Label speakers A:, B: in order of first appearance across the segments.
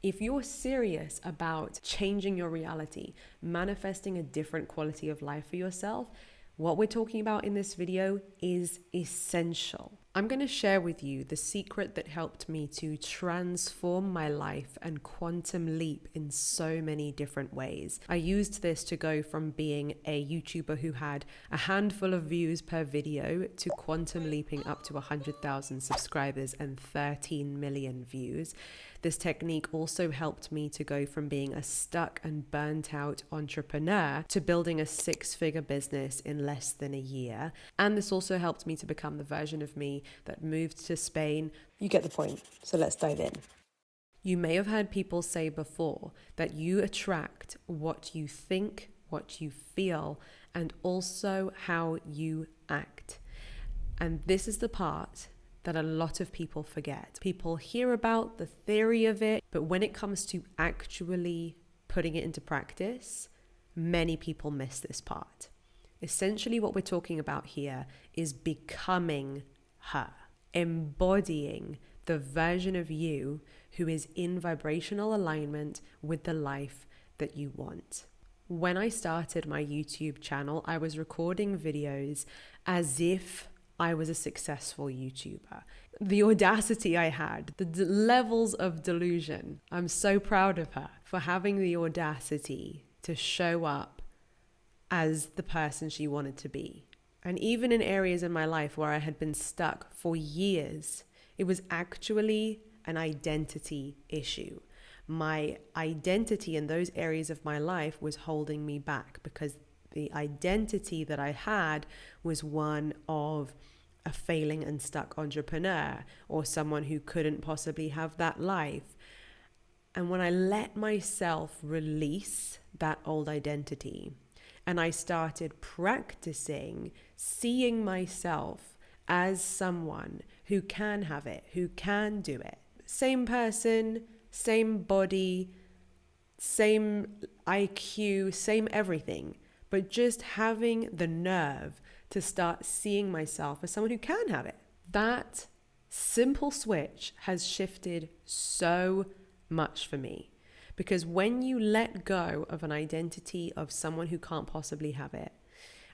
A: If you're serious about changing your reality, manifesting a different quality of life for yourself, what we're talking about in this video is essential. I'm going to share with you the secret that helped me to transform my life and quantum leap in so many different ways. I used this to go from being a YouTuber who had a handful of views per video to quantum leaping up to 100,000 subscribers and 13 million views. This technique also helped me to go from being a stuck and burnt out entrepreneur to building a 6-figure business in less than a year. And this also helped me to become the version of me that moved to Spain. You get the point. So let's dive in. You may have heard people say before that you attract what you think, what you feel, and also how you act. And this is the part that a lot of people forget. People hear about the theory of it, but when it comes to actually putting it into practice, many people miss this part. Essentially, what we're talking about here is becoming her, embodying the version of you who is in vibrational alignment with the life that you want. When I started my YouTube channel, I was recording videos as if I was a successful YouTuber. The audacity I had, the levels of delusion. I'm so proud of her for having the audacity to show up as the person she wanted to be. And even in areas in my life where I had been stuck for years, it was actually an identity issue. My identity in those areas of my life was holding me back because the identity that I had was one of a failing and stuck entrepreneur or someone who couldn't possibly have that life. And when I let myself release that old identity and I started practicing seeing myself as someone who can have it, who can do it, same person, same body, same IQ, same everything, but just having the nerve to start seeing myself as someone who can have it. That simple switch has shifted so much for me, because when you let go of an identity of someone who can't possibly have it,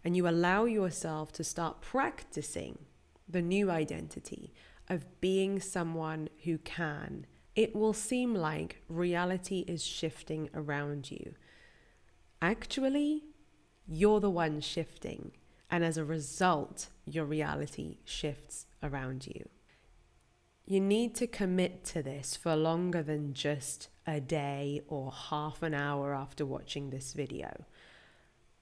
A: and you allow yourself to start practicing the new identity of being someone who can, it will seem like reality is shifting around you. Actually, you're the one shifting, and as a result, your reality shifts around you. You need to commit to this for longer than just a day or half an hour after watching this video.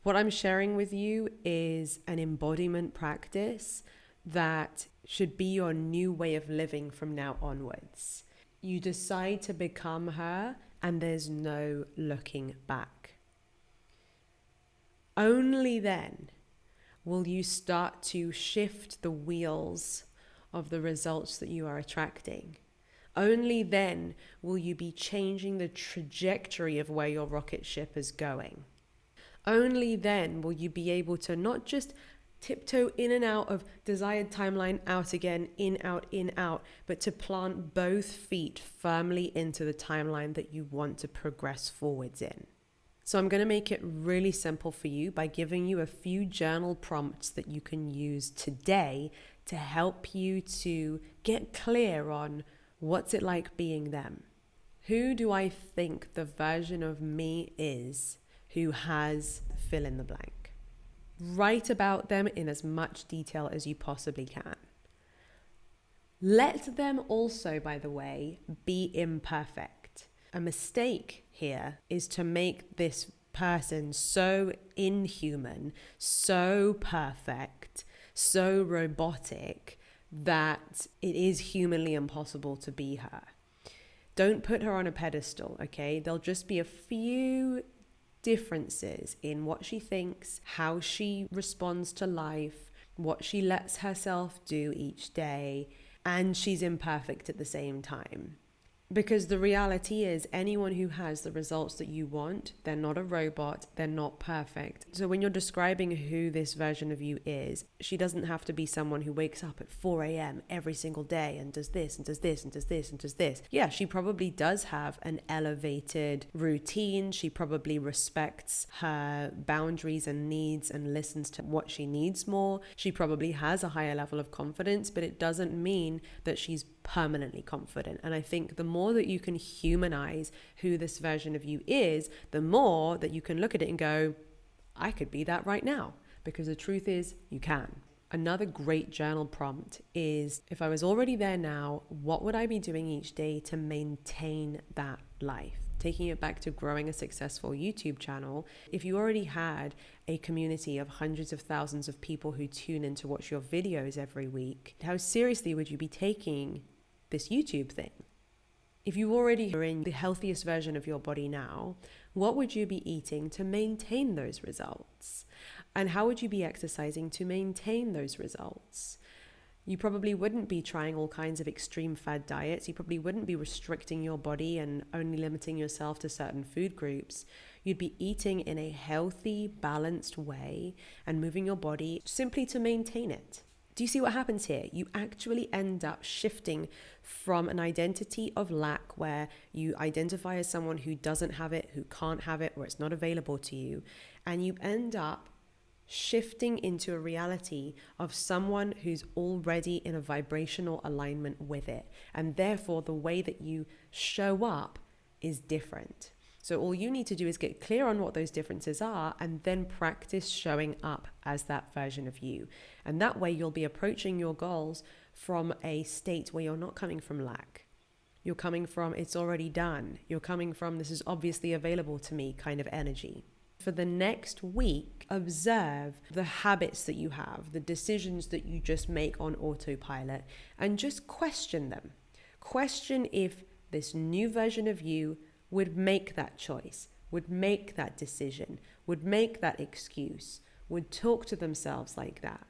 A: What I'm sharing with you is an embodiment practice that should be your new way of living from now onwards. You decide to become her, and there's no looking back. Only then will you start to shift the wheels of the results that you are attracting. Only then will you be changing the trajectory of where your rocket ship is going. Only then will you be able to not just tiptoe in and out of desired timeline, out again, in, out, but to plant both feet firmly into the timeline that you want to progress forwards in. So I'm going to make it really simple for you by giving you a few journal prompts that you can use today to help you to get clear on what's it like being them. Who do I think the version of me is who has fill in the blank? Write about them in as much detail as you possibly can. Let them also, by the way, be imperfect. A mistake here is to make this person so inhuman, so perfect, so robotic that it is humanly impossible to be her. Don't put her on a pedestal, okay? There'll just be a few differences in what she thinks, how she responds to life, what she lets herself do each day, and she's imperfect at the same time. Because the reality is, anyone who has the results that you want, they're not a robot, they're not perfect. So when you're describing who this version of you is, she doesn't have to be someone who wakes up at 4 a.m. every single day and does this and does this and does this and does this. Yeah, she probably does have an elevated routine. She probably respects her boundaries and needs and listens to what she needs more. She probably has a higher level of confidence, but it doesn't mean that she's permanently confident. And I think the more that you can humanize who this version of you is, the more that you can look at it and go, I could be that right now. Because the truth is, you can. Another great journal prompt is, if I was already there now, what would I be doing each day to maintain that life? Taking it back to growing a successful YouTube channel, if you already had a community of hundreds of thousands of people who tune in to watch your videos every week, how seriously would you be taking this YouTube thing? If you already are in the healthiest version of your body now, what would you be eating to maintain those results? And how would you be exercising to maintain those results? You probably wouldn't be trying all kinds of extreme fad diets. You probably wouldn't be restricting your body and only limiting yourself to certain food groups. You'd be eating in a healthy, balanced way and moving your body simply to maintain it. Do you see what happens here? You actually end up shifting from an identity of lack, where you identify as someone who doesn't have it, who can't have it, or it's not available to you, and you end up shifting into a reality of someone who's already in a vibrational alignment with it. And therefore, the way that you show up is different. So all you need to do is get clear on what those differences are and then practice showing up as that version of you. And that way you'll be approaching your goals from a state where you're not coming from lack. You're coming from, it's already done. You're coming from, this is obviously available to me kind of energy. For the next week, observe the habits that you have, the decisions that you just make on autopilot, and just question them. Question if this new version of you would make that choice, would make that decision, would make that excuse, would talk to themselves like that.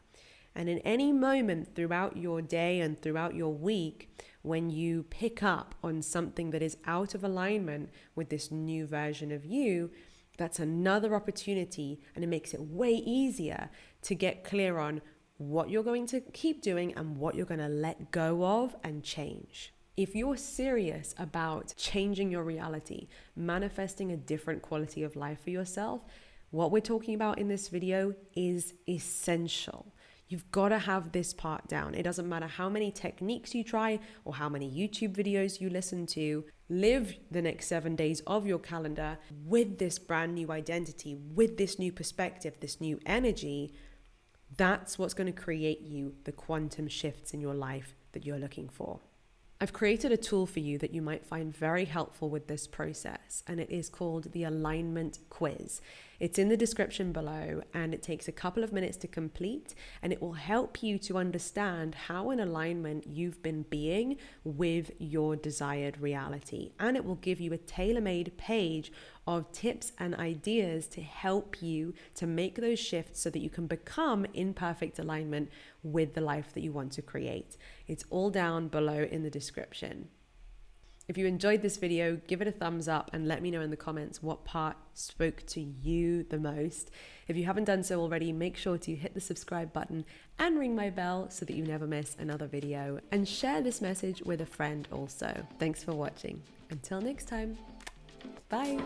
A: And in any moment throughout your day and throughout your week, when you pick up on something that is out of alignment with this new version of you, that's another opportunity, and it makes it way easier to get clear on what you're going to keep doing and what you're going to let go of and change. If you're serious about changing your reality, manifesting a different quality of life for yourself, what we're talking about in this video is essential. You've got to have this part down. It doesn't matter how many techniques you try or how many YouTube videos you listen to. Live the next 7 days of your calendar with this brand new identity, with this new perspective, this new energy. That's what's going to create you the quantum shifts in your life that you're looking for. I've created a tool for you that you might find very helpful with this process, and it is called the Alignment Quiz. It's in the description below, and it takes a couple of minutes to complete, and it will help you to understand how in alignment you've been being with your desired reality. And it will give you a tailor-made page of tips and ideas to help you to make those shifts so that you can become in perfect alignment with the life that you want to create. It's all down below in the description. If you enjoyed this video, give it a thumbs up and let me know in the comments what part spoke to you the most. If you haven't done so already, make sure to hit the subscribe button and ring my bell so that you never miss another video, and share this message with a friend also. Thanks for watching. Until next time, bye.